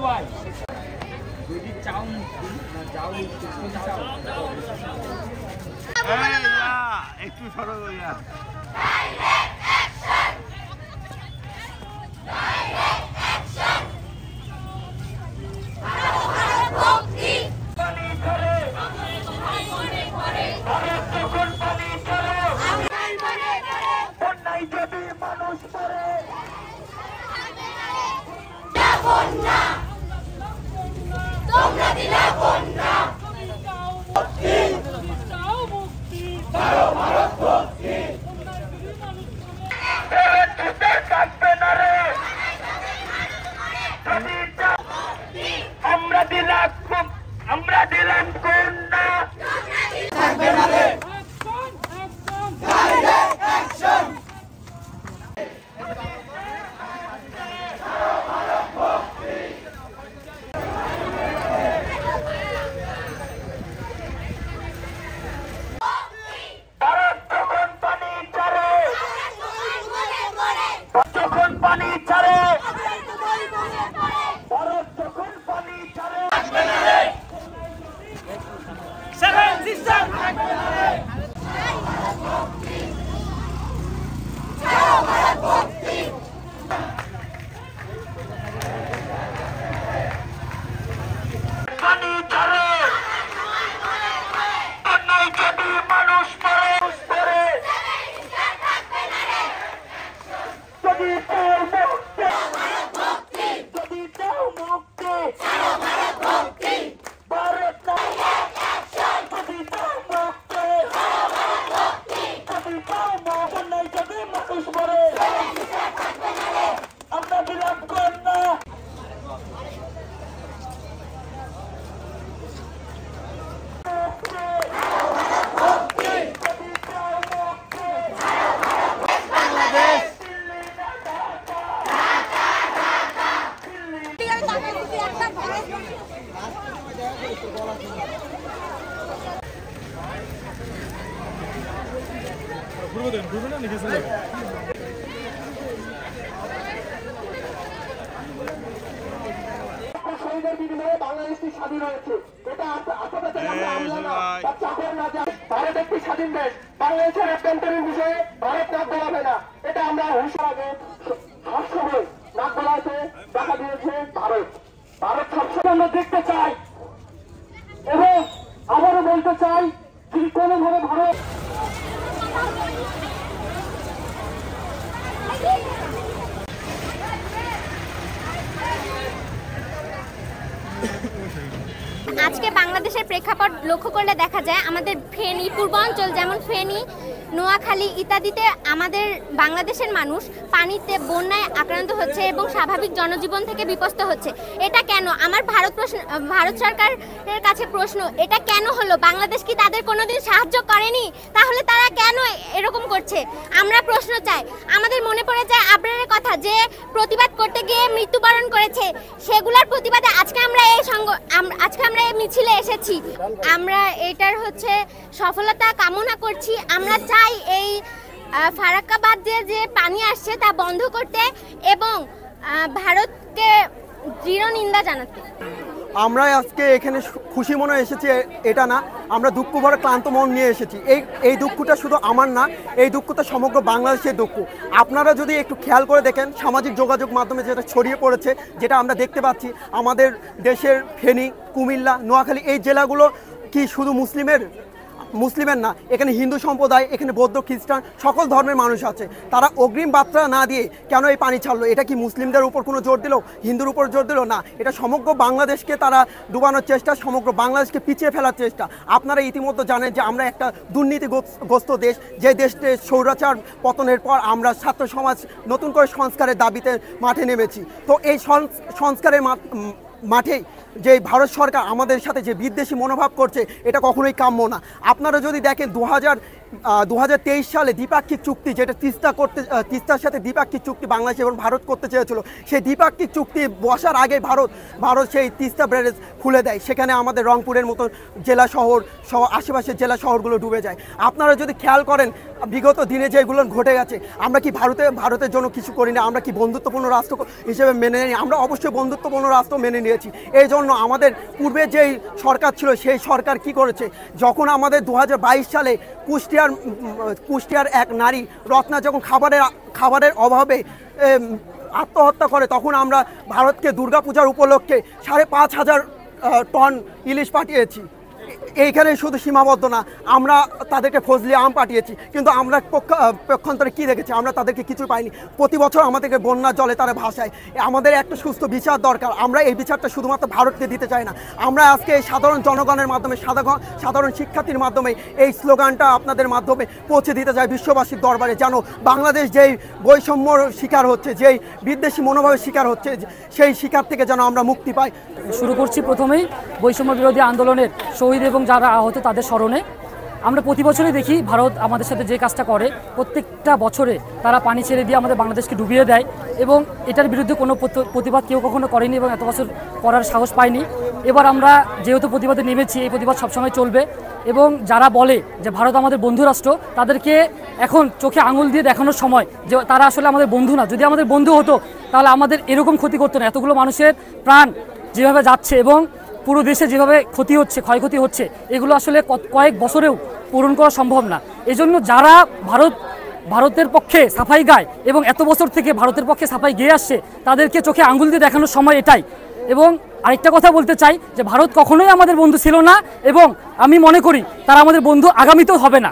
সবাই যদি চাও যাও চাও একটু সরো ভাইয়া আমরা দিলাম কন্যা থাকবে না রে ডাইরেক্ট অ্যাকশন ভারত যখন পানি ছাড়ে যখন পানি ছাড়ে ভারত যখন পানি ছাড়ে Seven Sisters! পানি ছাড়ে অন্যায় যদি মানুষ পরে যদি চাও মুক্তি ভারত আমরা দিলাম কন্যা শহীদের বিনিময়ে বাংলাদেশটি স্বাধীন হয়েছে। এটা আসলে চাকর না যায়। ভারত একটি স্বাধীন দেশ। বাংলাদেশের অভ্যন্তরীণ বিষয়ে ভারত নাক গলাবে না। এটা আমরা হুঁশিয়ার আগে সবসময় নাক গলাতে দেখা দিয়েছে ভারত। ভারত সবসময় আমরা দেখতে চাই এবং আবারও বলতে চাই যদি কোনোভাবে ভারত আজকে বাংলাদেশের প্রেক্ষাপট লক্ষ্য করলে দেখা যায় আমাদের ফেনী পূর্বাঞ্চল যেমন ফেনী নোয়াখালী ইত্যাদিতে আমাদের বাংলাদেশের মানুষ পানিতে বন্যায় আক্রান্ত হচ্ছে এবং স্বাভাবিক জনজীবন থেকে বিপন্ন হচ্ছে। এটা কেন? আমার ভারত সরকারের কাছে প্রশ্ন, এটা কেন হলো? বাংলাদেশ কি তাদের কোনোদিন সাহায্য করেনি? তাহলে তারা কেন এরকম করছে? আমরা প্রশ্ন চাই। আমাদের মনে পড়ে যায় আবরারের কথা, যে প্রতিবাদ করতে গিয়ে মৃত্যুবরণ করেছে। সেগুলোর প্রতিবাদে আজকে আমরা এই মিছিলে এসেছি। আমরা এটার সফলতা কামনা করছি। আমরা চাই এই ফারাক্কাবাদ যে পানি আসছে তা বন্ধ করতে এবং ভারতকে দৃঢ় নিন্দা জানাতে। আমরা আজকে এখানে খুশি মনে এসেছি এটা না, আমরা দুঃখ ভরা ক্লান্ত মন নিয়ে এসেছি। এই দুঃখটা শুধু আমার না, এই দুঃখটা সমগ্র বাংলাদেশের দুঃখ। আপনারা যদি একটু খেয়াল করে দেখেন সামাজিক যোগাযোগ মাধ্যমে যেটা ছড়িয়ে পড়েছে, যেটা আমরা দেখতে পাচ্ছি, আমাদের দেশের ফেনী, কুমিল্লা, নোয়াখালী এই জেলাগুলো কি শুধু মুসলিমের না, এখানে হিন্দু সম্প্রদায়, এখানে বৌদ্ধ, খ্রিস্টান সকল ধর্মের মানুষ আছে। তারা অগ্রিম বার্তা না দিয়ে কেন এই পানি ছাড়লো? এটা কি মুসলিমদের উপর কোনো জোর দিল, হিন্দুর উপর জোর দিল? না, এটা সমগ্র বাংলাদেশকে তারা ডুবানোর চেষ্টা, সমগ্র বাংলাদেশকে পিছিয়ে ফেলার চেষ্টা। আপনারা ইতিমধ্যে জানেন যে আমরা একটা দুর্নীতিগ্রস্ত দেশ, যে দেশে স্বৈরাচার পতনের পর আমরা ছাত্র সমাজ নতুন করে সংস্কারের দাবিতে মাঠে নেমেছি। তো এই সংস্কারের মাঠেই যে ভারত সরকার আমাদের সাথে যে বিদ্বেষী মনোভাব করছে, এটা কখনোই কাম্য না। আপনারা যদি দেখেন 2023 সালে দ্বিপাক্ষিক চুক্তি, যেটা তিস্তার সাথে দ্বিপাক্ষিক চুক্তি বাংলাদেশ এবং ভারত করতে চেয়েছিল, সেই দ্বিপাক্ষিক চুক্তি বসার আগে ভারত সেই তিস্তা ব্যারেজ খুলে দেয়। সেখানে আমাদের রংপুরের মতো জেলা শহর সহ আশেপাশের জেলা শহরগুলো ডুবে যায়। আপনারা যদি খেয়াল করেন বিগত দিনে যেগুলো ঘটে গেছে, আমরা কি ভারতের জন্য কিছু করি না? আমরা কি বন্ধুত্বপূর্ণ রাষ্ট্র হিসেবে মেনে নিই? আমরা অবশ্যই বন্ধুত্বপূর্ণ রাষ্ট্র মেনে নিয়েছি। এই জন্য আমাদের পূর্বে যেই সরকার ছিল সেই সরকার কি করেছে, যখন আমাদের 2022 সালে কুষ্টিয়ার এক নারী রত্না যখন খাবারের অভাবে আত্মহত্যা করে, তখন আমরা ভারতকে দুর্গাপূজার উপলক্ষে 5,500 টন ইলিশ পাঠিয়েছি। এইখানে শুধু সীমাবদ্ধ না, আমরা তাদেরকে ফজলি আম পাঠিয়েছি, কিন্তু আমরা পক্ষান্তরে কী দেখেছি? আমরা তাদেরকে কিছু পাইনি। প্রতি বছর আমাদেরকে বন্যার জলে তারা ভাসায়। আমাদের একটা সুস্থ বিচার দরকার। আমরা এই বিচারটা শুধুমাত্র ভারতকে দিতে চাই না। আমরা আজকে এই সাধারণ জনগণের মাধ্যমে, সাধারণ শিক্ষার্থীর মাধ্যমে এই স্লোগানটা আপনাদের মাধ্যমে পৌঁছে দিতে চাই বিশ্ববাসীর দরবারে, যেন বাংলাদেশ যেই বৈষম্যর শিকার হচ্ছে, যেই বিদ্বেষী মনোভাবের শিকার হচ্ছে, সেই শিকার থেকে যেন আমরা মুক্তি পাই। শুরু করছি প্রথমেই বৈষম্য বিরোধী আন্দোলনের শহীদ এবং যারা আহত তাদের স্মরণে। আমরা প্রতি বছরই দেখি ভারত আমাদের সাথে যে কাজটা করে, প্রত্যেকটা বছরে তারা পানি ছেড়ে দিয়ে আমাদের বাংলাদেশকে ডুবিয়ে দেয়, এবং এটার বিরুদ্ধে কোনো প্রতিবাদ কেউ কখনো করেনি এবং এত বছর করার সাহস পায়নি। এবার আমরা যেহেতু প্রতিবাদে নেমেছি, এই প্রতিবাদ সবসময় চলবে। এবং যারা বলে যে ভারত আমাদের বন্ধু রাষ্ট্র, তাদেরকে এখন চোখে আঙুল দিয়ে দেখানোর সময় যে তারা আসলে আমাদের বন্ধু না। যদি আমাদের বন্ধু হতো তাহলে আমাদের এরকম ক্ষতি করতো না। এতগুলো মানুষের প্রাণ যেভাবে যাচ্ছে এবং পুরো দেশে যেভাবে ক্ষতি হচ্ছে, ক্ষয়ক্ষতি হচ্ছে, এগুলো আসলে কয়েক বছরেও পূরণ করা সম্ভব না। এজন্য যারা ভারতের পক্ষে সাফাই গায় এবং এত বছর থেকে ভারতের পক্ষে সাফাই গেয়ে আসছে, তাদেরকে চোখে আঙুল দিয়ে দেখানোর সময় এটাই। এবং আরেকটা কথা বলতে চাই যে ভারত কখনোই আমাদের বন্ধু ছিল না, এবং আমি মনে করি তারা আমাদের বন্ধু আগামীতেও হবে না।